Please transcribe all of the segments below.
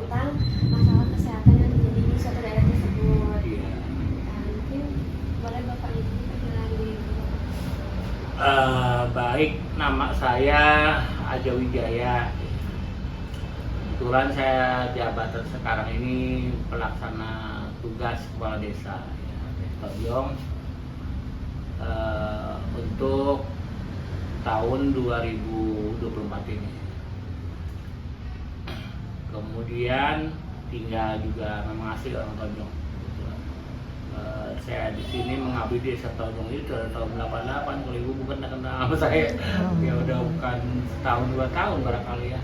tentang masalah kesehatan yang terjadi di suatu daerah tersebut. Iya. Nah, mungkin boleh Bapak ini perkenalan diri dulu. Baik, nama saya Aja Wijaya. Kebetulan saya jabatan sekarang ini pelaksana tugas kepala desa ya, Tonjong untuk tahun 2024 ini. Kemudian tinggal juga memang asli orang Tonjong. Saya di sini mengabdi di desa Tonjong itu dari tahun 88. Kalau ibu bukan kenal saya, ya udah bukan setahun 2 tahun barangkali ya.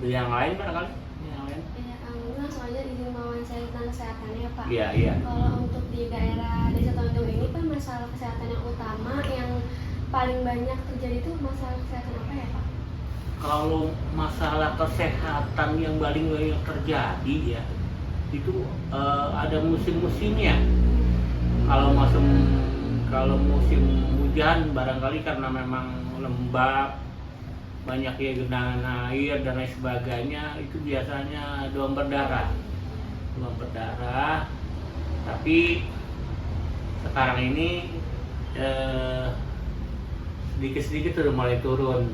Yang lain barangkali? Yang lain? Ya, langsung aja izin wawancara tentang kesehatannya ya Pak. Iya, iya. Kalau untuk di daerah Desa Tonjong ini Pak, masalah kesehatan yang utama yang paling banyak terjadi itu masalah kesehatan apa ya Pak? Kalau masalah kesehatan yang paling banyak terjadi ya, itu ada musim-musimnya. Kalau musim hujan barangkali karena memang lembab, banyak ya genangan air dan lain sebagainya, itu biasanya demam berdarah. Tapi sekarang ini sedikit-sedikit sudah mulai turun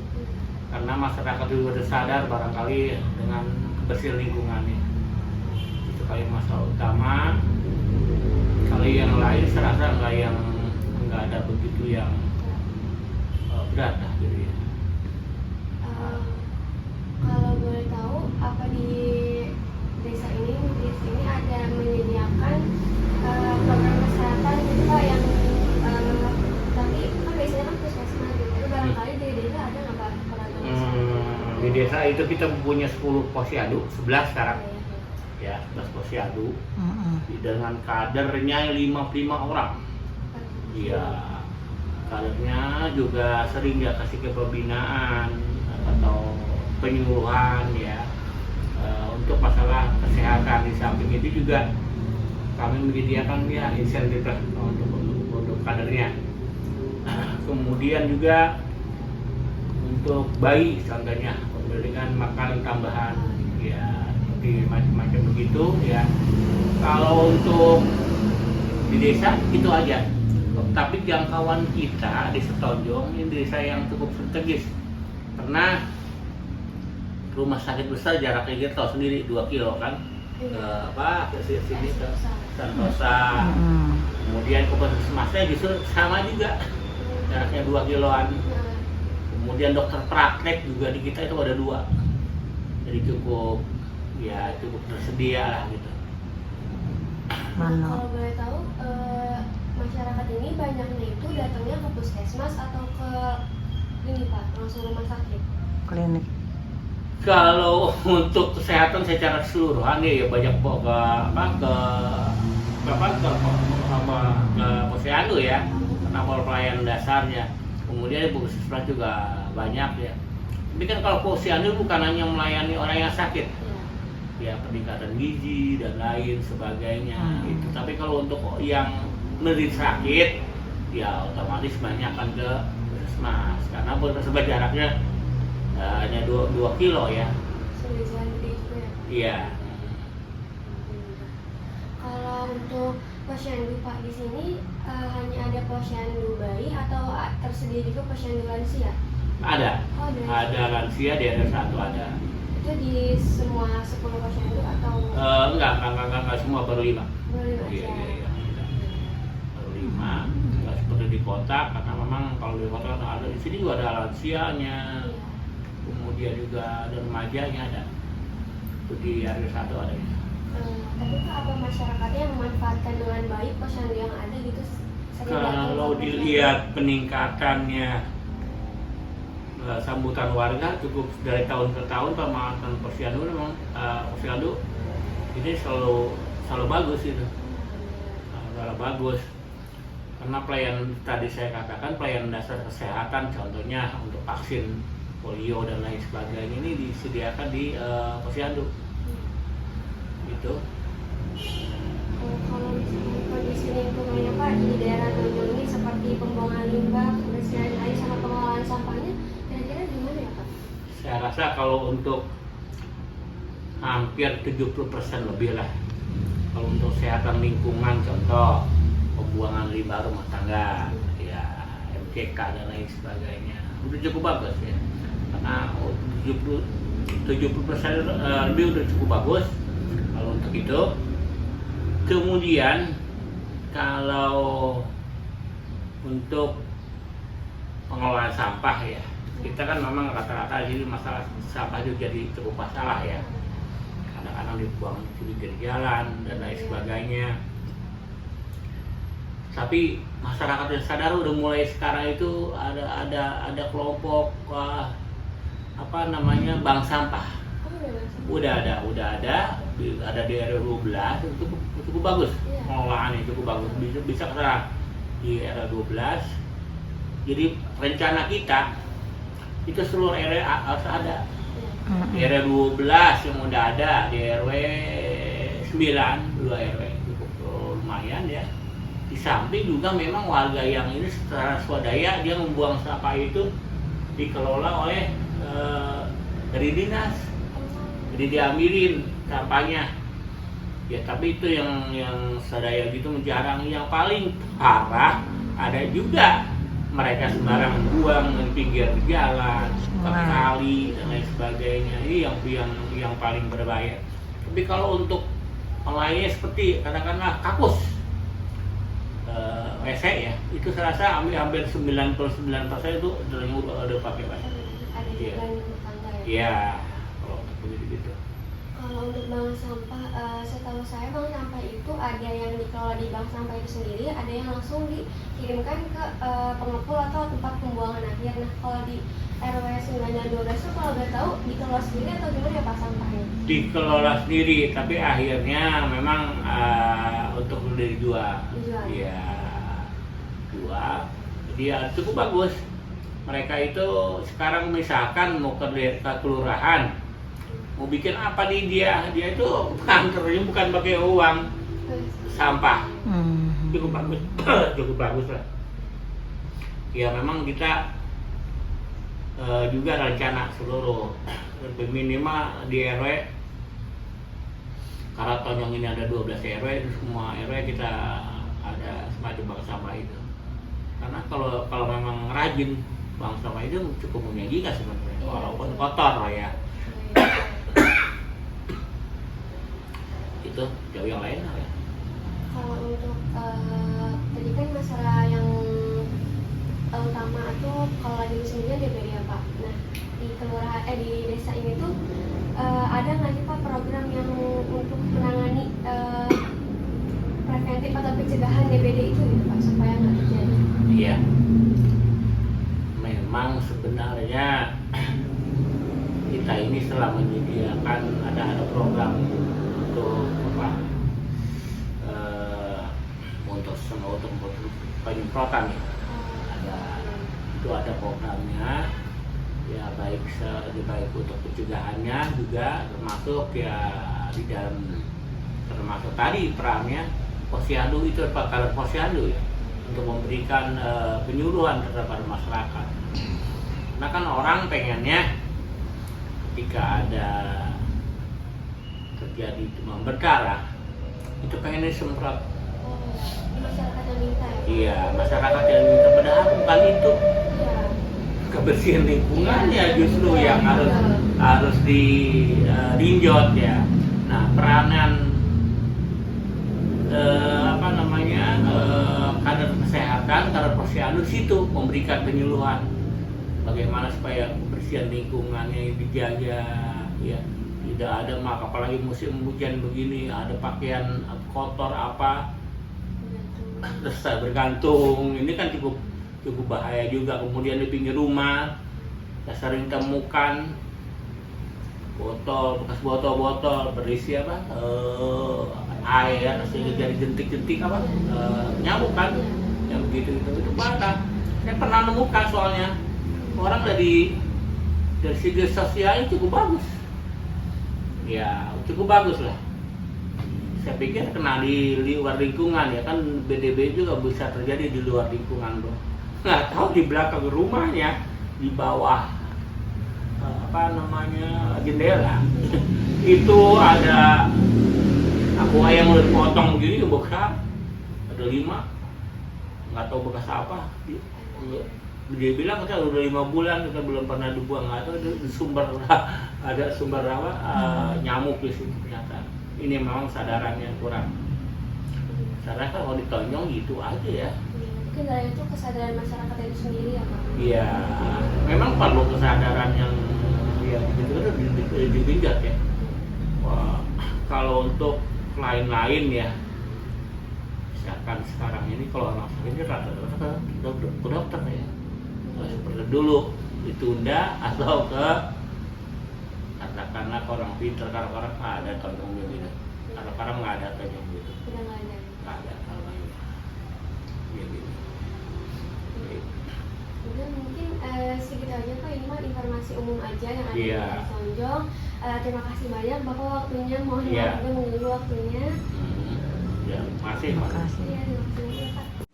karena masyarakat juga sudah sadar barangkali dengan kebersihan lingkungannya. Itu kayak masalah utama. Kalau yang lain serasa nggak ada begitu yang berat lah gitu ya. Kalau boleh tahu, apa di desa ini ada menyediakan program kesehatan gitu Pak yang tapi kan biasanya kan puskesmas gitu, tapi barangkali di desa ada nggak Pak program kesehatan? Di desa itu kita punya 10 posyandu, 11 sekarang. Ya, 11 posyandu dengan kadernya 55 orang. Iya, kadernya juga sering dia kasih ke pembinaan atau penyuluhan ya untuk masalah kesehatan. Di samping itu juga kami menyediakan ya insentif untuk kadernya. Kemudian juga untuk bayi contohnya pemberian makanan tambahan ya seperti macam-macam begitu ya. Kalau untuk di desa itu aja. Tapi jangkauan kita di Setonjong ini desa yang cukup strategis karena rumah sakit besar jaraknya kita tahu sendiri 2 kilo kan ke sini ke Santosa. Kemudian ke puskesmasnya justru sama juga jaraknya 2 kiloan. Kemudian dokter praktek juga di kita itu ada 2, jadi cukup tersedia lah gitu. Kalau boleh tahu masyarakat ini banyaknya itu datangnya ke puskesmas atau ke ini Pak langsung rumah sakit? Klinik. Kalau untuk kesehatan secara keseluruhan ya banyak ke posyandu ya, karena pelayanan dasarnya. Kemudian puskesmas juga banyak ya. Tapi kan kalau posyandu bukan hanya melayani orang yang sakit, ya peningkatan gizi dan lain sebagainya. Itu. Tapi kalau untuk yang menderita sakit, ya otomatis banyak kan ke puskesmas karena puskesmas jaraknya hanya 2 kilo ya. Sudah itu ya? Iya. Kalau untuk posyandu Pak di sini hanya ada posyandu bayi atau tersedia juga posyandu lansia? Ada. Oh, ada lansia di RW 1 ada. Itu di semua 10 posyandu atau? Enggak semua, baru 5. Baru 5 Iya. aja. Baru 5. Enggak seperti di kota karena memang kalau di kota ada, di sini juga ada lansianya. Iya. Kemudian juga ada remajanya ada. Itu di RW 1 ada ya. Tapi Pak, apa masyarakatnya memanfaatkan dengan baik posyandu yang ada gitu? Kalau dilihat peningkatannya sambutan warga cukup dari tahun ke tahun, pengamatan posyandu memang posyandu ini selalu bagus itu, selalu bagus karena pelayanan tadi saya katakan pelayanan dasar kesehatan contohnya untuk vaksin polio dan lain sebagainya ini disediakan di posyandu gitu. Kalau misalnya kondisi lingkungannya Pak di daerah Tonjong ini seperti pembuangan limbah, kebersihan air sama pengelolaan sampahnya kira-kira gimana ya Pak? Saya rasa kalau untuk hampir 70% lebih lah. Kalau untuk kesehatan lingkungan, contoh pembuangan limbah rumah tangga, ya MCK dan lain sebagainya, udah cukup bagus ya. Karena 70% lebih udah cukup bagus kalau untuk itu. Kemudian kalau untuk pengelolaan sampah ya, kita kan memang rata-rata jadi masalah sampah itu jadi cukup masalah ya. Kadang-kadang dibuang di pinggir jalan dan lain sebagainya. Tapi masyarakat yang sadar udah mulai sekarang itu ada kelompok bank sampah. Udah ada di RW 12 itu cukup bagus, pengelolaannya cukup bagus, bisa kesana di RW 12. Jadi rencana kita itu seluruh RW harus ada. Di RW 12 yang udah ada, di RW 9 2 RW cukup lumayan ya. Di samping juga memang warga yang ini secara swadaya dia membuang sampah itu dikelola oleh dari dinas, jadi diambilin sampahnya ya. Tapi itu yang swadaya gitu jarang. Yang paling parah ada juga mereka sembarangan buang di pinggir jalan, kali dan lain sebagainya. Ini yang paling berbahaya. Tapi kalau untuk lainnya seperti katakanlah kapus, WC ya, itu saya rasa hampir 99% itu udah pakai WC. Ada di dalam rumah tangga ya? Iya, kalau untuk begitu. Kalau untuk bank sampah, setahu saya bank sampah itu ada yang dikelola di bank sampah itu sendiri, ada yang langsung dikirimkan ke pengepul atau tempat pembuangan akhir. Nah, kalau di RW 9 dan 12 itu kalau udah tahu dikelola sendiri atau gimana ya Pak sampahnya? Dikelola sendiri, tapi akhirnya memang untuk dijual. Iya, jual. Dia cukup bagus. Mereka itu sekarang misalkan mau ke kelurahan, mau bikin apa nih dia itu kantornya bukan pakai uang, sampah. Cukup bagus. Cukup bagus lah ya. Memang kita juga rencana seluruh minimal di RW, karena tahun yang ini ada 12 RW, itu semua RW kita ada semacam bank sampah itu. Karena kalau memang rajin, bank sampah itu cukup menjanjikan sebenarnya, walaupun kotor lah ya. Itu jauh yang lain lah ya. Kalau untuk tadi kan masalah yang utama itu kalau lagi musim hujan DBD ya Pak. Nah, di kelurahan di desa ini tuh ada nggak sih Pak program yang untuk menangani preventif atau pencegahan DBD itu gitu Pak, supaya nggak terjadi? Iya. Memang sebenarnya kita ini setelah menyediakan ada program untuk untuk penyemprotan ya. Ada programnya ya, baik untuk pencegahannya juga, termasuk ya di dalam, termasuk tadi perannya posyandu itu kalau posyandu ya, untuk memberikan penyuluhan terhadap masyarakat. Karena kan orang pengennya ketika ada terjadi demam berdarah itu pengen disemprot. Masyarakat yang minta ya? Iya, masyarakat yang minta, padahal bukan itu. Iya. Kebersihan lingkungannya justru yang harus diinjot ya. Nah, peranan kader kesehatan, kader posyandu situ memberikan penyuluhan bagaimana supaya kebersihan lingkungannya dijaga ya. Tidak ada apalagi musim hujan begini, ada pakaian kotor apa terus bergantung, ini kan cukup bahaya juga. Kemudian di pinggir rumah kita sering temukan bekas botol berisi air, sehingga jadi jentik-jentik nyamuk kan, yang begitu itu parah. Saya pernah nemukan soalnya orang dari segi sosialnya cukup bagus ya, cukup bagus lah. Saya pikir kena di luar lingkungan ya kan, BDB juga bisa terjadi di luar lingkungan bro. Nggak tahu di belakang rumahnya, di bawah apa namanya jendela itu ada aku ayam udah potong begini bekas ada 5 nggak tahu bekas apa dia bilang kita udah 5 bulan kita belum pernah dibuang, nggak tahu ada sumber ada sumber apa nyamuk di sini ternyata. Ini memang sadarannya kurang. Karena kalau ditonjong gitu aja ya. Mungkin dari itu kesadaran masyarakat itu sendiri ya Pak? Iya, memang perlu kesadaran yang ya begitu dibinjat ya. Wah, kalau untuk lain-lain ya, misalkan sekarang ini kalau orang sakit rata-rata ke dokter ya. Seperti dulu ditunda atau ke katakanlah ke orang pintar, karena orang nggak ada tonjong gitu. Karena orang nggak ada tonjong gitu. Udah nggak ada. Nggak ada kalau ini. Ya, gitu. Udah mungkin segitu aja Pak, ini mah informasi umum aja yang ada Iya. di Sonjong. Terima kasih banyak Bapak waktunya, mohon Iya. maaf juga mengganggu waktunya. Ya, masih. Terima kasih. Iya, terima kasih banyak Pak.